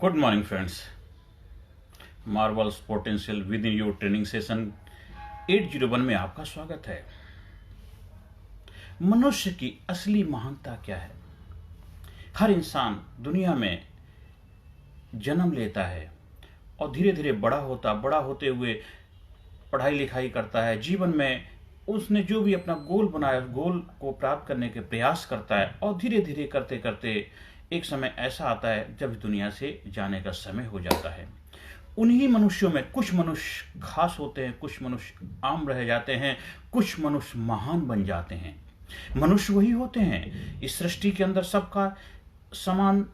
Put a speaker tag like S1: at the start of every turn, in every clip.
S1: Good morning friends. Marvels potential with in your training session 801 में आपका स्वागत है। मनुष्य की असली महानता क्या है? हर इंसान दुनिया में जन्म लेता है और धीरे धीरे बड़ा होते हुए पढ़ाई लिखाई करता है। जीवन में उसने जो भी अपना गोल बनाया, गोल को प्राप्त करने के प्रयास करता है और धीरे धीरे करते करते एक समय ऐसा आता है जब दुनिया से जाने का समय हो जाता है। उन्हीं मनुष्यों में कुछ मनुष्य खास होते हैं, कुछ मनुष्य आम रह जाते हैं, कुछ मनुष्य महान बन जाते हैं। मनुष्य वही होते हैं। इस सृष्टि के अंदर सबका समान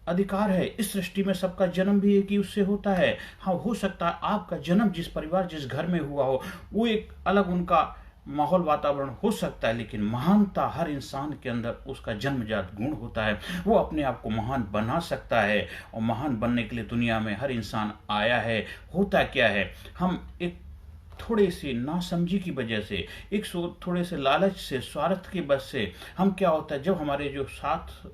S1: अधिकार है। इस सृष्टि में सबका जन्म भी एक ही उससे होता है। हाँ, हो सकता है आपका जन्म जिस परिवार जिस घर में हुआ हो वो एक अलग उनका माहौल वातावरण हो सकता है, लेकिन महानता हर इंसान के अंदर उसका जन्मजात गुण होता है। वो अपने आप को महान बना सकता है और महान बनने के लिए दुनिया में हर इंसान आया है। होता क्या है, हम एक थोड़े से नासमझी की वजह से, थोड़े से लालच से, स्वार्थ की वजह से हम क्या होता है, जब हमारे जो साथ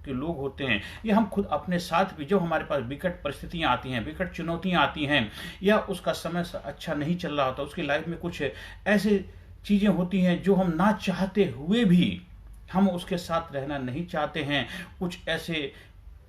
S1: के लोग होते हैं या हम खुद अपने साथ भी, जब हमारे पास विकट परिस्थितियां आती हैं, विकट चुनौतियां आती हैं या उसका समय अच्छा नहीं चल रहा होता, उसकी लाइफ में कुछ ऐसे चीजें होती हैं जो हम ना चाहते हुए भी हम उसके साथ रहना नहीं चाहते हैं। कुछ ऐसे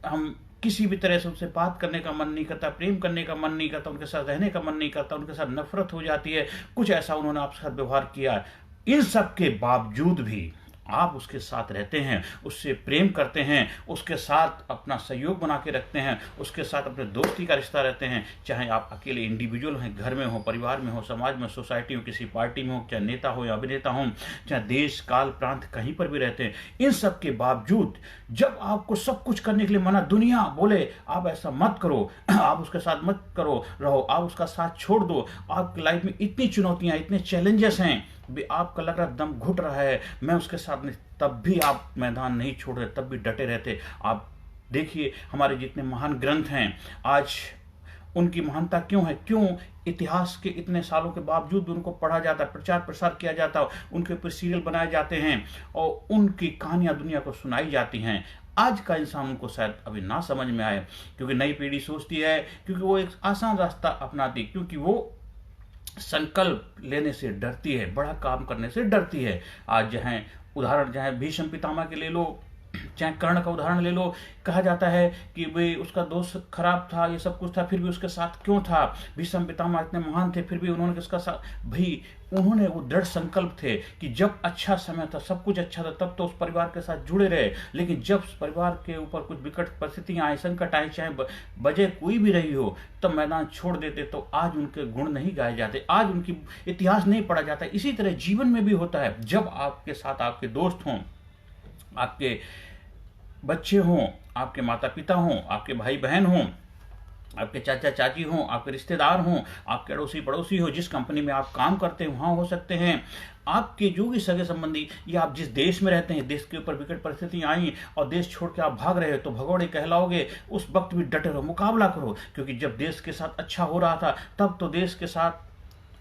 S1: हम किसी भी तरह से उनसे बात करने का मन नहीं करता, प्रेम करने का मन नहीं करता, उनके साथ रहने का मन नहीं करता, उनके साथ नफरत हो जाती है, कुछ ऐसा उन्होंने आपके साथ व्यवहार किया। इन सब के बावजूद भी आप उसके साथ रहते हैं, उससे प्रेम करते हैं, उसके साथ अपना सहयोग बना के रखते हैं, उसके साथ अपने दोस्ती का रिश्ता रहते हैं। चाहे आप अकेले इंडिविजुअल हैं, घर में हो, परिवार में हो, समाज में, सोसाइटी हो, किसी पार्टी में हो, चाहे नेता हो या अभिनेता हो, चाहे देश काल प्रांत कहीं पर भी रहते हैं, इन सब के बावजूद जब आपको सब कुछ करने के लिए मना दुनिया बोले आप ऐसा मत करो, आप उसके साथ मत करो रहो, आप उसका साथ छोड़ दो, आपकी लाइफ में इतनी चुनौतियां, इतने चैलेंजेस हैं, भी आपका लग रहा दम घुट रहा है, मैं उसके साथ नहीं, तब भी आप मैदान नहीं छोड़ रहे, तब भी डटे रहते। आप देखिए हमारे जितने महान ग्रंथ हैं, आज उनकी महानता क्यों है, क्यों इतिहास के इतने सालों के बावजूद भी उनको पढ़ा जाता है, प्रचार प्रसार किया जाता है, उनके ऊपर सीरियल बनाए जाते हैं और उनकी कहानियां दुनिया को सुनाई जाती हैं। आज का इंसान उनको शायद अभी ना समझ में आए, क्योंकि नई पीढ़ी सोचती है, क्योंकि वो एक आसान रास्ता अपनाती, क्योंकि वो संकल्प लेने से डरती है, बड़ा काम करने से डरती है। आज चाहे उदाहरण चाहे भीष्म पितामह के ले लो, चाहे कर्ण का उदाहरण ले लो, कहा जाता है कि भाई उसका दोस्त खराब था, ये सब कुछ था, फिर भी उसके साथ क्यों था? भीष्म पितामह इतने महान थे, फिर भी उन्होंने किसका साथ? भाई उन्होंने वो दृढ़ संकल्प थे कि जब अच्छा समय था, सब कुछ अच्छा था, तब तो उस परिवार के साथ जुड़े रहे, लेकिन जब परिवार के ऊपर कुछ विकट परिस्थितियां आए, संकट आए, चाहे वजह कोई भी रही हो, तब मैदान छोड़ देते। तो आज उनके गुण नहीं गाए जाते, आज उनकी इतिहास नहीं पढ़ा जाता। इसी तरह जीवन में भी होता है, जब आपके साथ आपके दोस्त हों, आपके बच्चे हों, आपके माता पिता हों, आपके भाई बहन हों, आपके चाचा चाची हों, आपके रिश्तेदार हों, आपके अड़ोसी पड़ोसी हो, जिस कंपनी में आप काम करते हैं वहां हो सकते हैं, आपके जो भी सगे संबंधी, या आप जिस देश में रहते हैं, देश के ऊपर विकट परिस्थितियां आई और देश छोड़ के आप भाग रहे हो तो भगोड़े कहलाओगे। उस वक्त भी डटे रहो, मुकाबला करो, क्योंकि जब देश के साथ अच्छा हो रहा था तब तो देश के साथ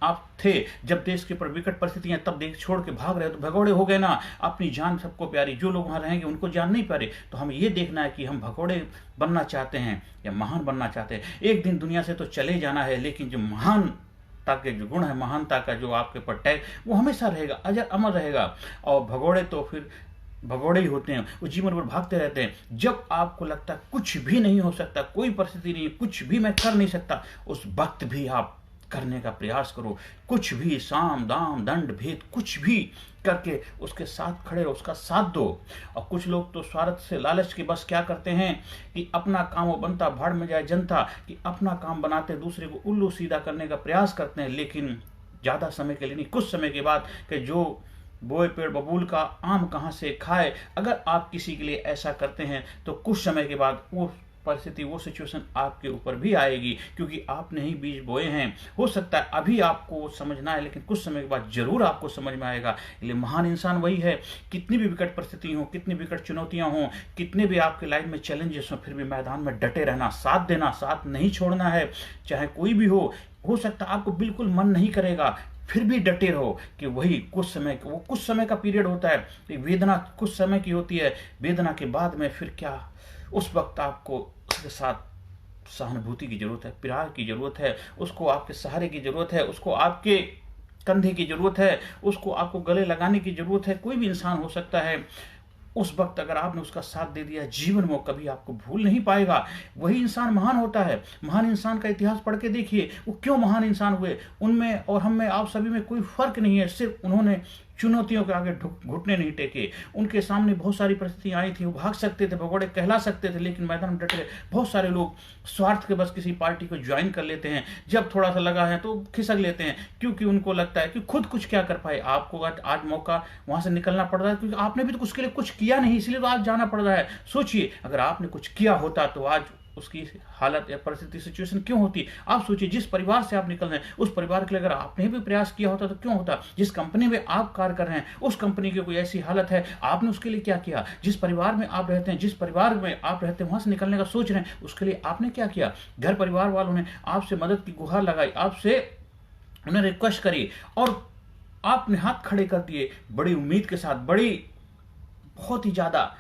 S1: आप थे, जब देश के ऊपर विकट परिस्थितियां, तब देश छोड़ के भाग रहे हो तो भगोड़े हो गए ना। अपनी जान सबको प्यारी, जो लोग वहां रहेंगे उनको जान नहीं प्यारी। तो हमें ये देखना है कि हम भगोड़े बनना चाहते हैं या महान बनना चाहते हैं। एक दिन दुनिया से तो चले जाना है, लेकिन जो महानता के जो गुण है, महानता का जो आपके ऊपर टैग, वो हमेशा रहेगा, अजर अमर रहेगा। और भगोड़े तो फिर भगोड़े ही होते हैं, वो जीवन भर भागते रहते हैं। जब आपको लगता है कुछ भी नहीं हो सकता, कोई परिस्थिति नहीं, कुछ भी मैं कर नहीं सकता, उस वक्त भी आप करने का प्रयास करो। कुछ भी, साम दाम दंड भेद, कुछ भी करके उसके साथ खड़े रहो, उसका साथ दो। और कुछ लोग तो स्वार्थ से, लालच के बस क्या करते हैं कि अपना काम वो बनता, भाड़ में जाए जनता, कि अपना काम बनाते, दूसरे को उल्लू सीधा करने का प्रयास करते हैं, लेकिन ज्यादा समय के लिए नहीं, कुछ समय के बाद कि जो बोए पेड़ बबूल का आम कहाँ से खाए। अगर आप किसी के लिए ऐसा करते हैं तो कुछ समय के बाद वो परिस्थिति, वो सिचुएशन आपके ऊपर भी आएगी, क्योंकि आपने ही बीज बोए हैं। हो सकता है अभी आपको समझना है, लेकिन कुछ समय के बाद जरूर आपको समझ में आएगा। इसलिए महान इंसान वही है, कितनी भी विकट परिस्थिति हो, कितनी विकट चुनौतियां हो, कितने भी आपके लाइफ में चैलेंजेस हो, फिर भी मैदान में डटे रहना, साथ देना, साथ नहीं छोड़ना है, चाहे कोई भी हो सकता है आपको बिल्कुल मन नहीं करेगा, फिर भी डटे रहो कि वही कुछ समय का पीरियड होता है, वेदना कुछ समय की होती है, वेदना के बाद में फिर क्या, उस वक्त आपको उसके साथ सहानुभूति की जरूरत है, प्यार की जरूरत है, उसको आपके सहारे की जरूरत है, उसको आपके कंधे की जरूरत है, उसको आपको गले लगाने की जरूरत है। कोई भी इंसान हो सकता है, उस वक्त अगर आपने उसका साथ दे दिया, जीवन में वो कभी आपको भूल नहीं पाएगा। वही इंसान महान होता है। महान इंसान का इतिहास पढ़ के देखिए, वो क्यों महान इंसान हुए। उनमें और हम में, आप सभी में कोई फर्क नहीं है। सिर्फ उन्होंने चुनौतियों के आगे घुटने नहीं टेके। उनके सामने बहुत सारी परिस्थितियां आई थी, वो भाग सकते थे, भगोड़े कहला सकते थे, लेकिन मैदान में डट गए। बहुत सारे लोग स्वार्थ के बस किसी पार्टी को ज्वाइन कर लेते हैं, जब थोड़ा सा लगा है तो खिसक लेते हैं, क्योंकि उनको लगता है कि खुद कुछ क्या कर पाए। आपको आज मौका वहां से निकलना पड़ रहा है, क्योंकि आपने भी तो उसके लिए कुछ किया नहीं, इसलिए तो आज जाना पड़ रहा है। सोचिए, अगर आपने कुछ किया होता तो आज उसकी हालत या परिस्थिति, सिचुएशन क्यों होती। आप सोचिए, जिस परिवार से आप निकल रहे हैं, उस परिवार के लिए अगर आपने भी प्रयास किया होता तो क्यों होता। जिस कंपनी में आप कार्य कर रहे हैं, उस कंपनी की कोई ऐसी हालत है, आपने उसके लिए क्या किया। जिस परिवार में आप रहते हैं, जिस परिवार में आप रहते हैं, वहां से निकलने का सोच रहे हैं, उसके लिए आपने क्या किया। घर परिवार वालों ने आपसे मदद की गुहार लगाई, आपसे उन्हें रिक्वेस्ट करी और आपने हाथ खड़े कर दिए, बड़ी उम्मीद के साथ, बड़ी बहुत ही ज्यादा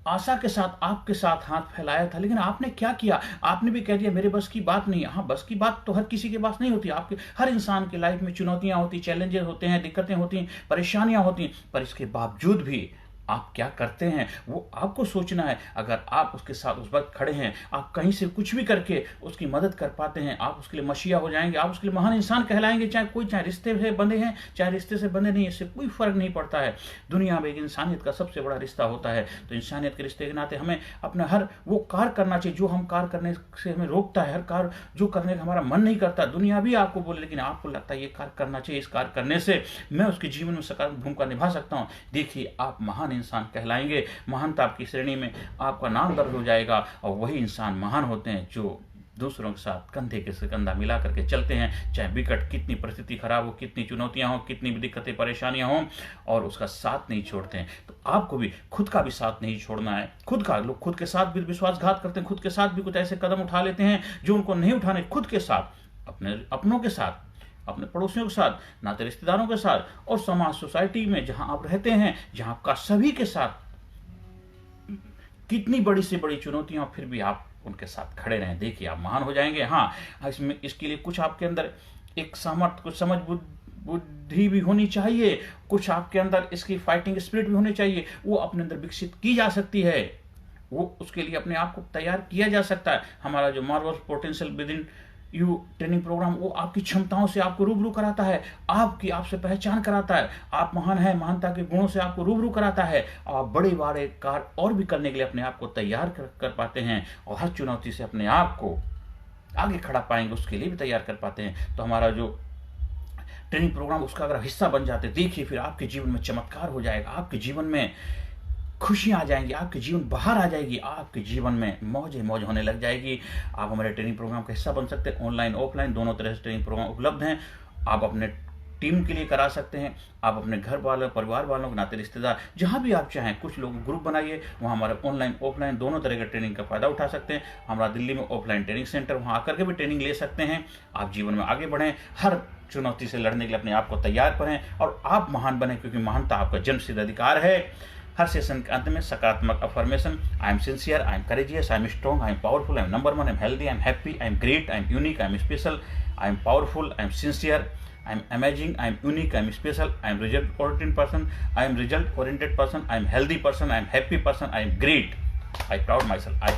S1: आशा के साथ आपके साथ हाथ फैलाया था। लेकिन आपने क्या किया, आपने भी कह दिया मेरे बस की बात नहीं है। हाँ, बस की बात तो हर किसी के पास नहीं होती। आपके हर इंसान की लाइफ में चुनौतियां होती, चैलेंजेस होते हैं, दिक्कतें होती हैं, परेशानियां होती हैं, पर इसके बावजूद भी आप क्या करते हैं वो आपको सोचना है। अगर आप उसके साथ उस वक्त खड़े हैं, आप कहीं से कुछ भी करके उसकी मदद कर पाते हैं, आप उसके लिए मशीहा हो जाएंगे, आप उसके लिए महान इंसान कहलाएंगे। चाहे रिश्ते से बंधे हैं, चाहे रिश्ते से बंधे नहीं, इससे कोई फर्क नहीं पड़ता है। दुनिया में एक इंसानियत का सबसे बड़ा रिश्ता होता है। तो इंसानियत के रिश्ते के नाते हमें अपना हर वो कार्य करना चाहिए जो हम कार्य करने से हमें रोकता है, हर कार्य जो करने का हमारा मन नहीं करता। दुनिया भी आपको बोले, लेकिन आपको लगता है ये कार्य करना चाहिए, इस कार्य करने से मैं उसके जीवन में सकारात्मक भूमिका निभा सकता हूँ। देखिए, आप महान इंसान कहलाएंगे। महानता आपकी श्रेणी में आपका नाम दर्ज हो जाएगा। और वही इंसान महान होते हैं जो दूसरों के साथ कंधे के कंधा मिला करके चलते हैं, चाहे विकट कितनी परिस्थिति खराब हो, कितनी चुनौतियां हो, कितनी भी दिक्कतें परेशानियां हो, और उसका साथ नहीं छोड़ते हैं। तो आपको भी खुद का भी साथ नहीं छोड़ना है। लोग खुद के साथ भी विश्वासघात करते हैं, खुद के साथ भी कुछ ऐसे कदम उठा लेते हैं जो उनको नहीं उठाने। खुद के साथ, अपनों के साथ, अपने पड़ोसियों के साथ, नाते रिश्तेदारों के साथ, और समाज, सोसाइटी में जहां आप रहते हैं, जहां आपका सभी के साथ कितनी बड़ी से बड़ी चुनौतियां, फिर भी आप उनके साथ खड़े रहें। देखिए, आप महान हो जाएंगे। हाँ, इसके लिए कुछ आपके अंदर एक सामर्थ्य, कुछ समझ बुद्धि भी होनी चाहिए, कुछ आपके अंदर इसकी फाइटिंग स्पिरिट भी होनी चाहिए। वो अपने अंदर विकसित की जा सकती है, वो उसके लिए अपने आप को तैयार किया जा सकता है। हमारा जो Marvels potential within you training programme, वो आपकी क्षमताओं से आपको रूबरू कराता है, आपसे पहचान कराता है। आप महान हैं, महानता के गुणों से आपको रूबरू कराता है। आप बड़े बड़े कार्य और भी करने के लिए अपने आप को तैयार कर पाते हैं, और हर चुनौती से अपने आप को आगे खड़ा पाएंगे, उसके लिए भी तैयार कर पाते हैं। तो हमारा जो ट्रेनिंग प्रोग्राम, उसका अगर हिस्सा बन जाते, देखिए फिर आपके जीवन में चमत्कार हो जाएगा, आपके जीवन में खुशियां आ जाएंगी, आपके जीवन बाहर आ जाएगी, आपके जीवन में मौज होने लग जाएगी। आप हमारे ट्रेनिंग प्रोग्राम का हिस्सा बन सकते हैं। ऑनलाइन, ऑफलाइन दोनों तरह से ट्रेनिंग प्रोग्राम उपलब्ध हैं। आप अपने टीम के लिए करा सकते हैं, आप अपने घर वालों, परिवार वालों, नाते रिश्तेदार, जहां भी आप चाहें, कुछ लोग ग्रुप बनाइए, वहां हमारे ऑनलाइन, ऑफलाइन दोनों तरह के ट्रेनिंग का फायदा उठा सकते हैं। हमारा दिल्ली में ऑफलाइन ट्रेनिंग सेंटर, वहां आकर के भी ट्रेनिंग ले सकते हैं। आप जीवन में आगे बढ़ें, हर चुनौती से लड़ने के लिए अपने आप को तैयार करें, और आप महान बने, क्योंकि महानता आपका जन्मसिद्ध अधिकार है। हर सेशन के अंत में सकारात्मक affirmation, I am sincere, I am courageous, I am strong, I am powerful, I am number 1, I am healthy, I am happy, I am great, I am unique, I am special, I am powerful, I am sincere, I am amazing, I am unique, I am special, I am result-oriented person, I am result-oriented person, I am healthy person, I am happy person, I am great. I proud myself, I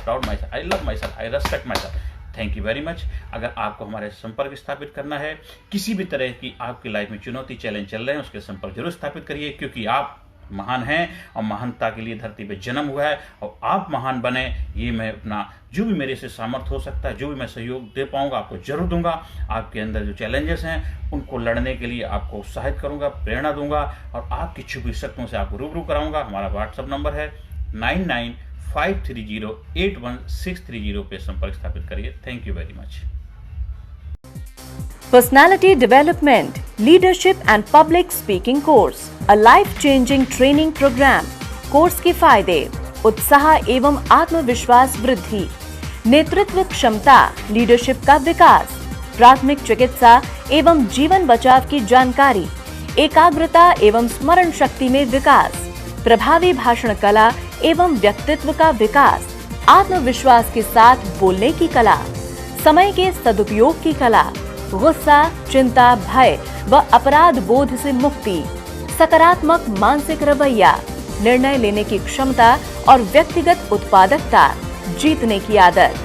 S1: love myself, I respect myself. Thank you very much. अगर आपको हमारे संपर्क स्थापित करना है, किसी भी तरह की आपकी लाइफ में चुनौती, चैलेंज चल रहे हैं, उसके संपर्क जरूर स्थापित करिए, क्योंकि आप महान हैं और महानता के लिए धरती पे जन्म हुआ है। और आप महान बने, ये मैं अपना जो भी मेरे से सामर्थ्य हो सकता है, जो भी मैं सहयोग दे पाऊंगा, आपको जरूर दूंगा। आपके अंदर जो चैलेंजेस हैं उनको लड़ने के लिए आपको उत्साहित करूंगा, प्रेरणा दूंगा, और आपकी छुपी शक्तियों से आपको रूबरू कराऊंगा। हमारा व्हाट्सएप नंबर है 9953081630 पे संपर्क स्थापित करिए। Thank you very much.
S2: Personality Development, Leadership and Public Speaking Course, a life-changing training program. Course के फायदे: उत्साह एवं आत्मविश्वास वृद्धि, नेतृत्व क्षमता, लीडरशिप का विकास, प्राथमिक चिकित्सा एवं जीवन बचाव की जानकारी, एकाग्रता एवं स्मरण शक्ति में विकास, प्रभावी भाषण कला एवं व्यक्तित्व का विकास, आत्मविश्वास के साथ बोलने की कला, समय के सदुपयोग की कला, गुस्सा, चिंता, भय व अपराध बोध से मुक्ति, सकारात्मक मानसिक रवैया, निर्णय लेने की क्षमता और व्यक्तिगत उत्पादकता, जीतने की आदत।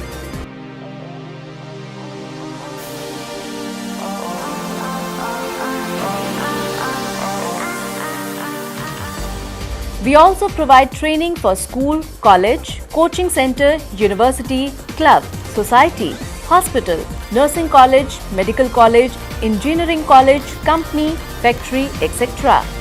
S2: We also provide training for school, college, coaching center, university, club, society, hospital, nursing college, medical college, engineering college, company, factory, etc.